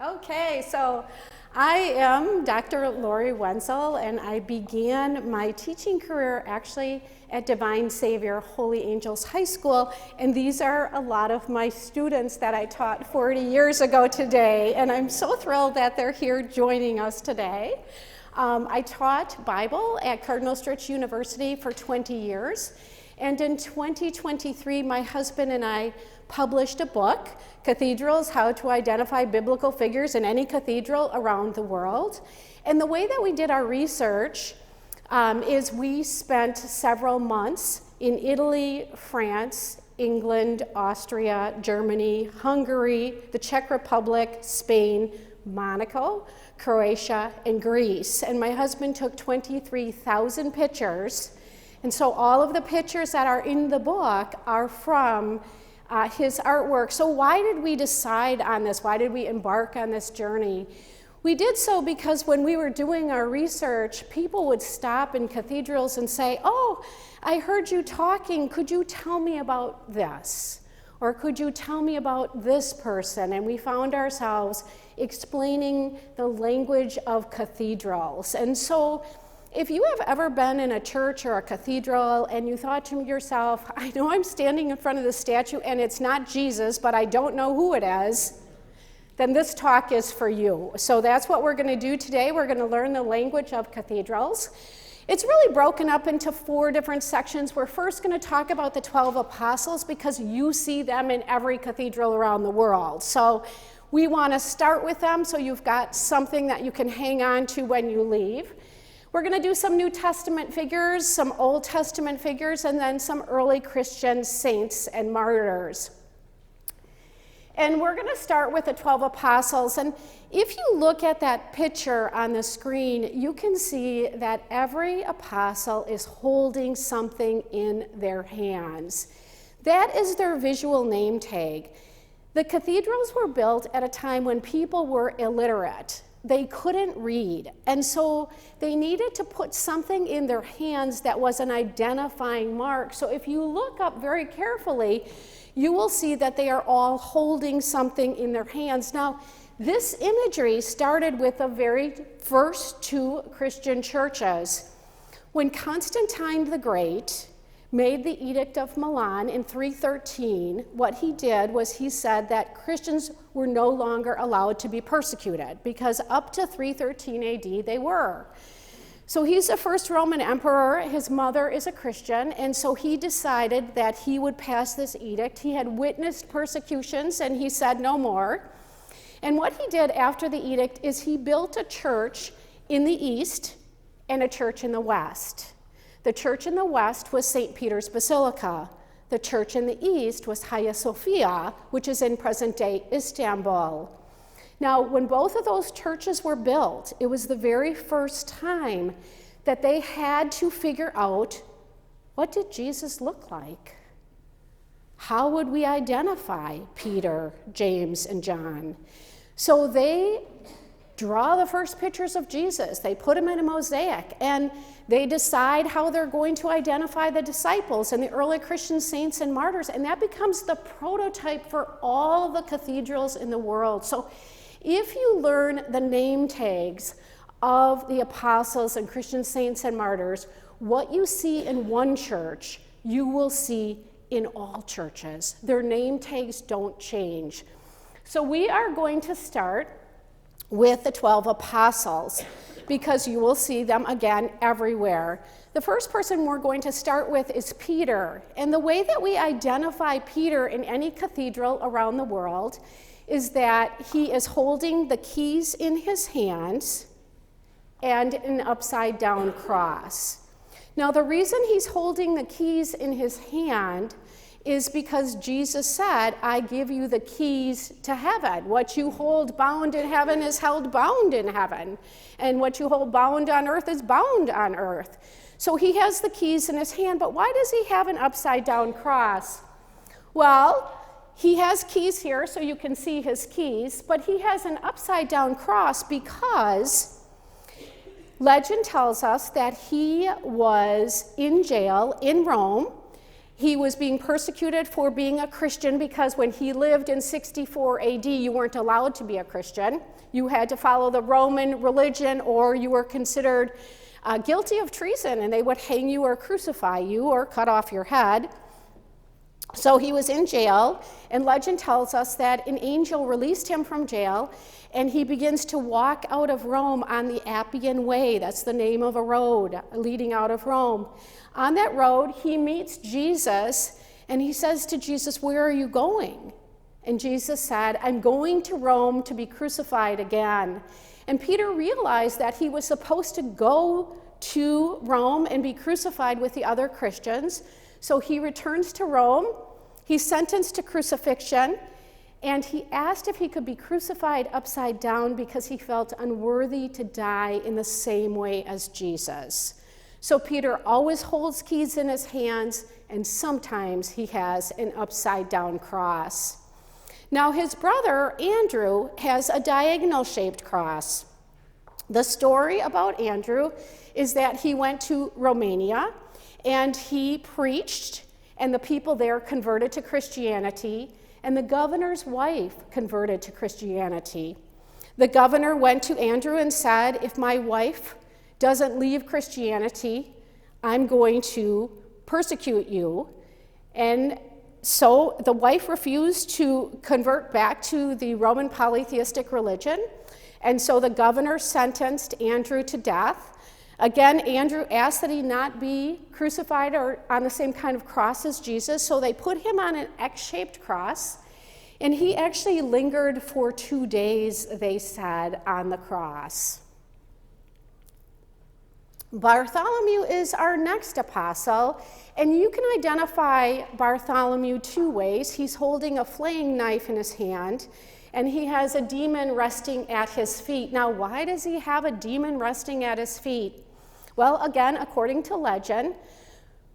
Okay, so I am Dr. Lori Wenzel, and I began my teaching career actually at Divine Savior Holy Angels High School, and these are a lot of my students that I taught 40 years ago today, and I'm so thrilled that they're here joining us today. I taught Bible at Cardinal Stritch University for 20 years, and in 2023, my husband and I published a book, Cathedrals, How to Identify Biblical Figures in Any Cathedral Around the World. And the way that we did our research is we spent several months in Italy, France, England, Austria, Germany, Hungary, the Czech Republic, Spain, Monaco, Croatia, and Greece. And my husband took 23,000 pictures. And so all of the pictures that are in the book are from his artwork. So why did we decide on this? Why did we embark on this journey? We did so because when we were doing our research, people would stop in cathedrals and say, "Oh, I heard you talking. Could you tell me about this? Or could you tell me about this person?" And we found ourselves explaining the language of cathedrals. And so if you have ever been in a church or a cathedral and you thought to yourself, "I know I'm standing in front of the statue and it's not Jesus, but I don't know who it is," then this talk is for you. So that's what we're going to do today. We're going to learn the language of cathedrals. It's really broken up into 4 different sections. We're first going to talk about the 12 apostles because you see them in every cathedral around the world. So we want to start with them so you've got something that you can hang on to when you leave. We're going to do some New Testament figures, some Old Testament figures, and then some early Christian saints and martyrs. And we're going to start with the 12 apostles. And if you look at that picture on the screen, you can see that every apostle is holding something in their hands. That is their visual name tag. The cathedrals were built at a time when people were illiterate. They couldn't read, and so they needed to put something in their hands that was an identifying mark. So if you look up very carefully, you will see that they are all holding something in their hands. Now, this imagery started with the very first 2 Christian churches. When Constantine the Great made the Edict of Milan in 313, what he did was he said that Christians were no longer allowed to be persecuted because up to 313 AD they were. So he's the first Roman emperor, his mother is a Christian, and so he decided that he would pass this edict. He had witnessed persecutions and he said no more. And what he did after the edict is he built a church in the east and a church in the west. The church in the west was St. Peter's Basilica. The church in the east was Hagia Sophia, which is in present-day Istanbul. Now, when both of those churches were built, it was the very first time that they had to figure out, what did Jesus look like? How would we identify Peter, James, and John? So they draw the first pictures of Jesus. They put them in a mosaic, and they decide how they're going to identify the disciples and the early Christian saints and martyrs, and that becomes the prototype for all the cathedrals in the world. So if you learn the name tags of the apostles and Christian saints and martyrs, what you see in one church, you will see in all churches. Their name tags don't change. So we are going to start with the 12 apostles, because you will see them again everywhere. The first person we're going to start with is Peter. And the way that we identify Peter in any cathedral around the world is that he is holding the keys in his hands and an upside down cross. Now, the reason he's holding the keys in his hand is because Jesus said, "I give you the keys to heaven. What you hold bound in heaven is held bound in heaven, and what you hold bound on earth is bound on earth." So he has the keys in his hand, but why does he have an upside down cross? Well, he has keys here, so you can see his keys, but he has an upside down cross because legend tells us that he was in jail in Rome, He was being persecuted for being a Christian because when he lived in 64 AD, you weren't allowed to be a Christian. You had to follow the Roman religion, or you were considered guilty of treason, and they would hang you or crucify you or cut off your head. So he was in jail, and legend tells us that an angel released him from jail, and he begins to walk out of Rome on the Appian Way. That's the name of a road leading out of Rome. On that road, he meets Jesus, and he says to Jesus, "Where are you going?" And Jesus said, "I'm going to Rome to be crucified again." And Peter realized that he was supposed to go to Rome and be crucified with the other Christians. So he returns to Rome, he's sentenced to crucifixion, and he asked if he could be crucified upside down because he felt unworthy to die in the same way as Jesus. So Peter always holds keys in his hands, and sometimes he has an upside down cross. Now his brother, Andrew, has a diagonal-shaped cross. The story about Andrew is that he went to Romania, and he preached, and the people there converted to Christianity, and the governor's wife converted to Christianity. The governor went to Andrew and said, "If my wife doesn't leave Christianity, I'm going to persecute you." And so the wife refused to convert back to the Roman polytheistic religion, and so the governor sentenced Andrew to death. Again, Andrew asked that he not be crucified or on the same kind of cross as Jesus, so they put him on an X-shaped cross, and he actually lingered for 2 days, they said, on the cross. Bartholomew is our next apostle, and you can identify Bartholomew 2 ways. He's holding a flaying knife in his hand, and he has a demon resting at his feet. Now, why does he have a demon resting at his feet? Well, again, according to legend,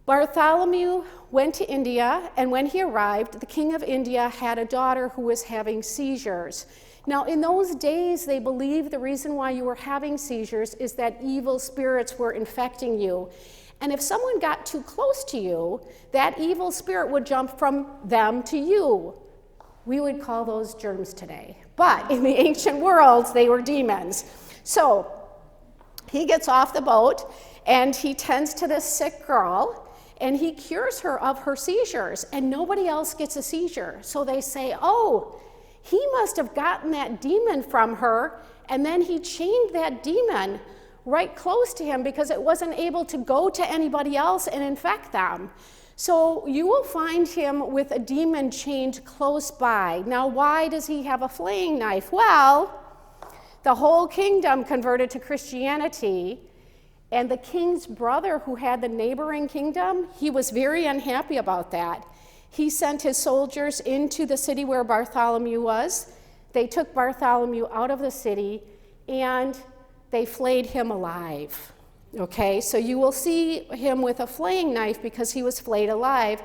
Bartholomew went to India, and when he arrived, the king of India had a daughter who was having seizures. Now, in those days, they believed the reason why you were having seizures is that evil spirits were infecting you. And if someone got too close to you, that evil spirit would jump from them to you. We would call those germs today. But in the ancient world, they were demons. So he gets off the boat, and he tends to this sick girl, and he cures her of her seizures, and nobody else gets a seizure. So they say, "Oh, he must have gotten that demon from her, and then he chained that demon right close to him because it wasn't able to go to anybody else and infect them." So you will find him with a demon chained close by. Now, why does he have a flaying knife? Well, the whole kingdom converted to Christianity, and the king's brother who had the neighboring kingdom, he was very unhappy about that. He sent his soldiers into the city where Bartholomew was. They took Bartholomew out of the city, and they flayed him alive. Okay, so you will see him with a flaying knife because he was flayed alive.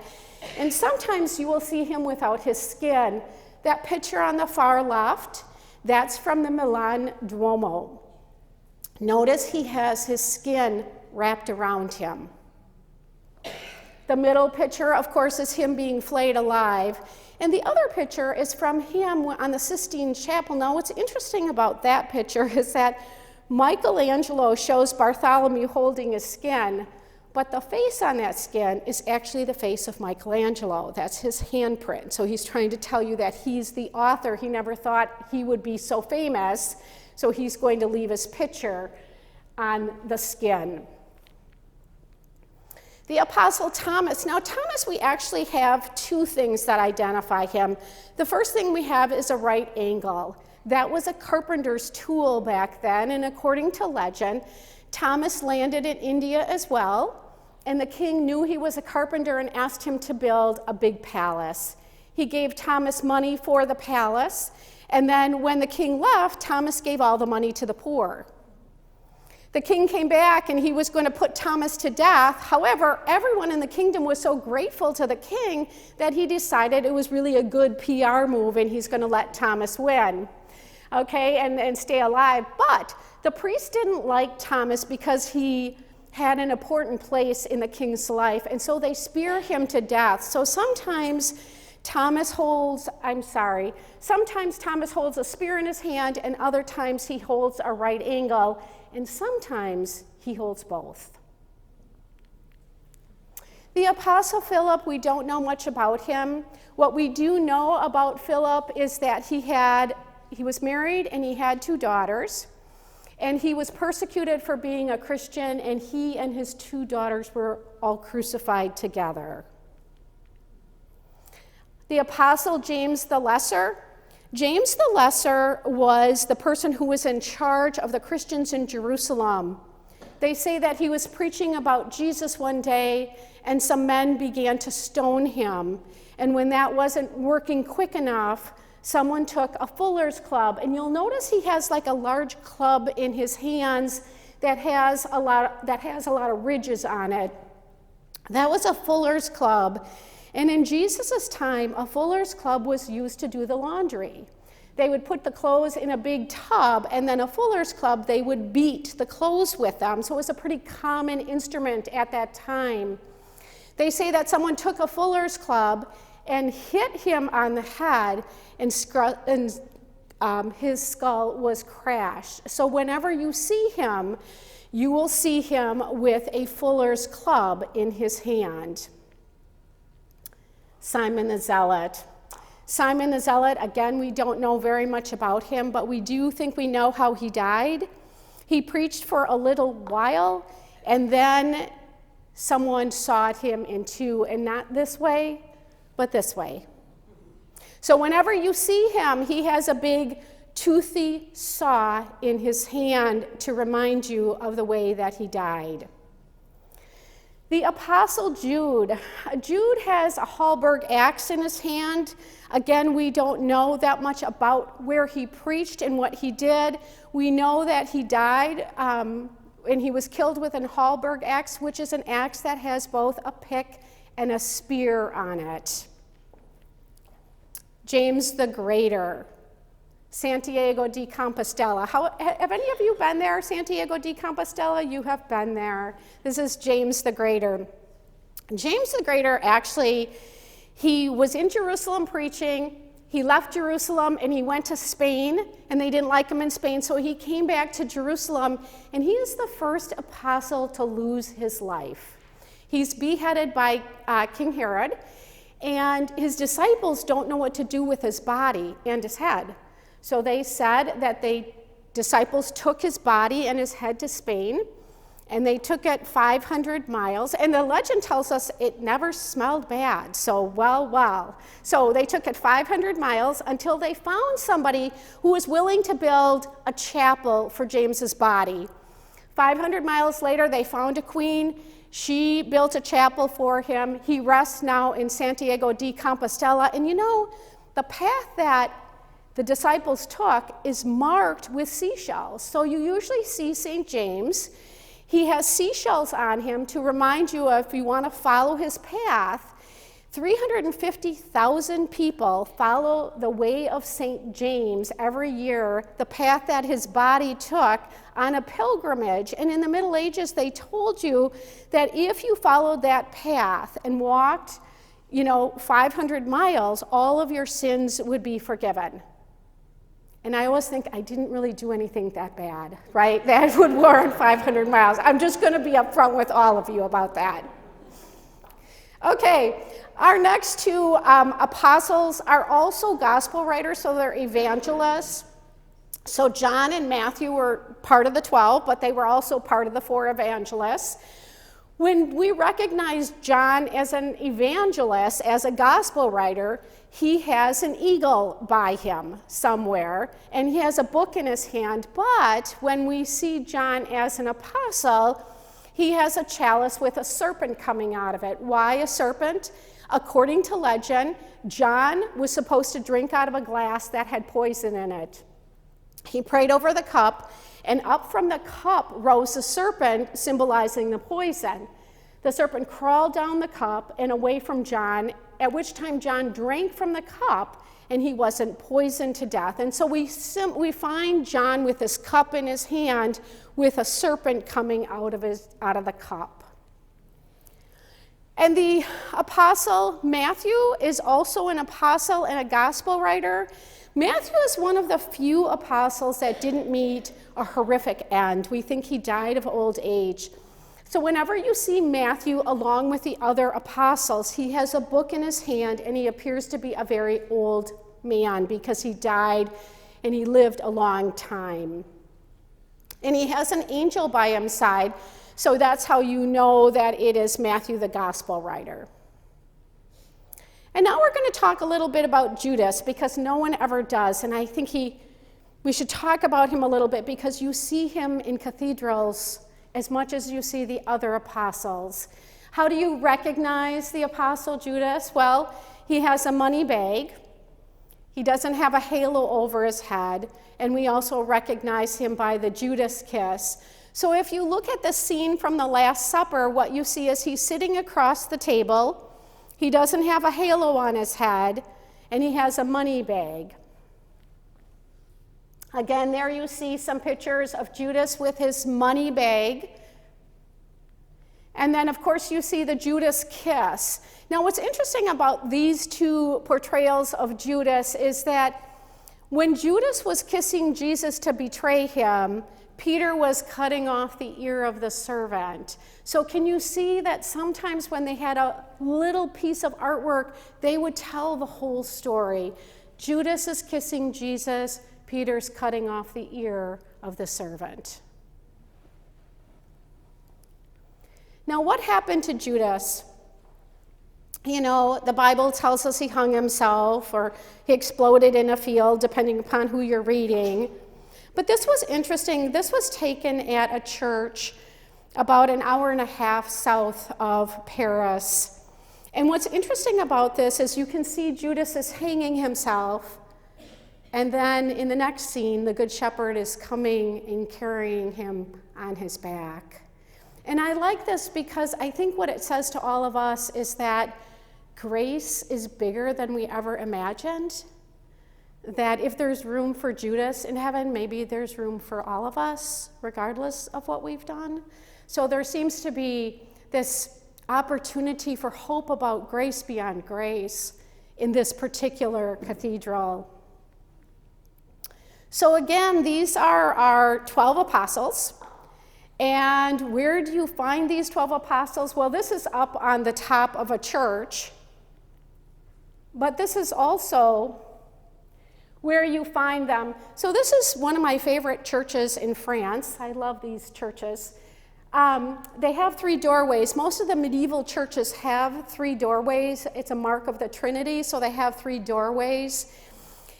And sometimes you will see him without his skin. That picture on the far left, that's from the Milan Duomo. Notice he has his skin wrapped around him. The middle picture, of course, is him being flayed alive. And the other picture is from him on the Sistine Chapel. Now, what's interesting about that picture is that Michelangelo shows Bartholomew holding his skin, but the face on that skin is actually the face of Michelangelo. That's his handprint. So he's trying to tell you that he's the author. He never thought he would be so famous, so he's going to leave his picture on the skin. The Apostle Thomas. Now, Thomas, we actually have 2 things that identify him. The first thing we have is a right angle. That was a carpenter's tool back then, and according to legend, Thomas landed in India as well, and the king knew he was a carpenter and asked him to build a big palace. He gave Thomas money for the palace, and then when the king left, Thomas gave all the money to the poor. The king came back, and he was going to put Thomas to death. However, everyone in the kingdom was so grateful to the king that he decided it was really a good PR move, and he's going to let Thomas win. Okay, and stay alive. But the priest didn't like Thomas because he had an important place in the king's life, and so they spear him to death. So sometimes Thomas holds a spear in his hand, and other times he holds a right angle, and sometimes he holds both. The Apostle Philip, we don't know much about him. What we do know about Philip is that he was married and he had 2 daughters, and he was persecuted for being a Christian, and he and his 2 daughters were all crucified together. The Apostle James the Lesser. James the Lesser was the person who was in charge of the Christians in Jerusalem. They say that he was preaching about Jesus one day, and some men began to stone him. And when that wasn't working quick enough, someone took a fuller's club, and you'll notice he has like a large club in his hands that has a lot of ridges on it. That was a fuller's club. And in Jesus' time, a fuller's club was used to do the laundry. They would put the clothes in a big tub, and then a fuller's club, they would beat the clothes with them. So it was a pretty common instrument at that time. They say that someone took a fuller's club and hit him on the head, and his skull was crashed. So whenever you see him, you will see him with a fuller's club in his hand. Simon the Zealot. Simon the Zealot, again, we don't know very much about him, but we do think we know how he died. He preached for a little while, and then someone sawed him in 2, and not this way, but this way. So whenever you see him, he has a big toothy saw in his hand to remind you of the way that he died. The Apostle Jude. Jude has a Hallberg axe in his hand. Again, we don't know that much about where he preached and what he did. We know that he died and he was killed with an Hallberg axe, which is an axe that has both a pick and a spear on it. James the Greater. Santiago de Compostela. Have any of you been there, Santiago de Compostela? You have been there. This is James the Greater. James the Greater, actually, he was in Jerusalem preaching. He left Jerusalem and he went to Spain, and they didn't like him in Spain, so he came back to Jerusalem, and he is the first apostle to lose his life. He's beheaded by King Herod, and his disciples don't know what to do with his body and his head. So they said that disciples took his body and his head to Spain, and they took it 500 miles. And the legend tells us it never smelled bad. So, well. So they took it 500 miles until they found somebody who was willing to build a chapel for James's body. 500 miles later, they found a queen. She built a chapel for him. He rests now in Santiago de Compostela. And you know, the path that the disciples took is marked with seashells. So you usually see St. James. He has seashells on him to remind you of, if you want to follow his path. 350,000 people follow the way of St. James every year, the path that his body took on a pilgrimage. And in the Middle Ages, they told you that if you followed that path and walked, 500 miles, all of your sins would be forgiven. And I always think I didn't really do anything that bad, right? That would warrant 500 miles. I'm just going to be upfront with all of you about that. Okay, our next 2 apostles are also gospel writers, so they're evangelists. So John and Matthew were part of the 12, but they were also part of the 4 evangelists. When we recognize John as an evangelist, as a gospel writer, he has an eagle by him somewhere, and he has a book in his hand. But when we see John as an apostle, he has a chalice with a serpent coming out of it. Why a serpent? According to legend, John was supposed to drink out of a glass that had poison in it. He prayed over the cup, and up from the cup rose a serpent symbolizing the poison. The serpent crawled down the cup and away from John, at which time John drank from the cup, and he wasn't poisoned to death. And so we find John with this cup in his hand with a serpent coming out of the cup. And the apostle Matthew is also an apostle and a gospel writer. Matthew is one of the few apostles that didn't meet a horrific end. We think he died of old age. So whenever you see Matthew along with the other apostles, he has a book in his hand and he appears to be a very old man because he died and he lived a long time. And he has an angel by his side, so that's how you know that it is Matthew, the gospel writer. And now we're going to talk a little bit about Judas, because no one ever does, and I think we should talk about him a little bit because you see him in Cathedrals as much as you see the other apostles. How do you recognize the apostle Judas? Well, he has a money bag. He doesn't have a halo over his head, and we also recognize him by the Judas kiss. So if you look at the scene from the Last Supper, what you see is he's sitting across the table. He doesn't have a halo on his head, and he has a money bag. Again, there you see some pictures of Judas with his money bag. And then, of course, you see the Judas kiss. Now, what's interesting about these two portrayals of Judas is that when Judas was kissing Jesus to betray him, Peter was cutting off the ear of the servant. So can you see that sometimes when they had a little piece of artwork, they would tell the whole story? Judas is kissing Jesus, Peter's cutting off the ear of the servant. Now, what happened to Judas? You know, the Bible tells us he hung himself or he exploded in a field, depending upon who you're reading. But this was interesting. This was taken at a church about an hour and a half south of Paris. And what's interesting about this is you can see Judas is hanging himself, and then in the next scene, the Good Shepherd is coming and carrying him on his back. And I like this because I think what it says to all of us is that grace is bigger than we ever imagined. That if there's room for Judas in heaven, maybe there's room for all of us, regardless of what we've done. So there seems to be this opportunity for hope about grace beyond grace in this particular cathedral. So again, these are our 12 apostles. And where do you find these 12 apostles? Well, this is up on the top of a church. But this is also where you find them. So this is one of my favorite churches in France. I love these churches. They have 3 doorways. Most of the medieval churches have 3 doorways. It's a mark of the Trinity, so they have 3 doorways.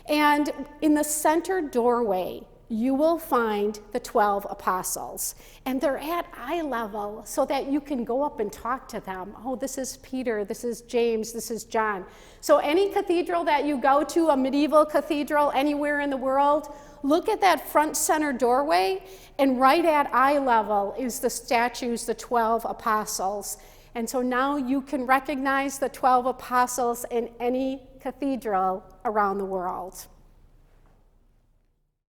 And in the center doorway, you will find the 12 apostles. And they're at eye level so that you can go up and talk to them. Oh, this is Peter, this is James, this is John. So any cathedral that you go to, a medieval cathedral anywhere in the world, look at that front center doorway, and right at eye level is the statues, the 12 apostles. And so now you can recognize the 12 apostles in any cathedral around the world.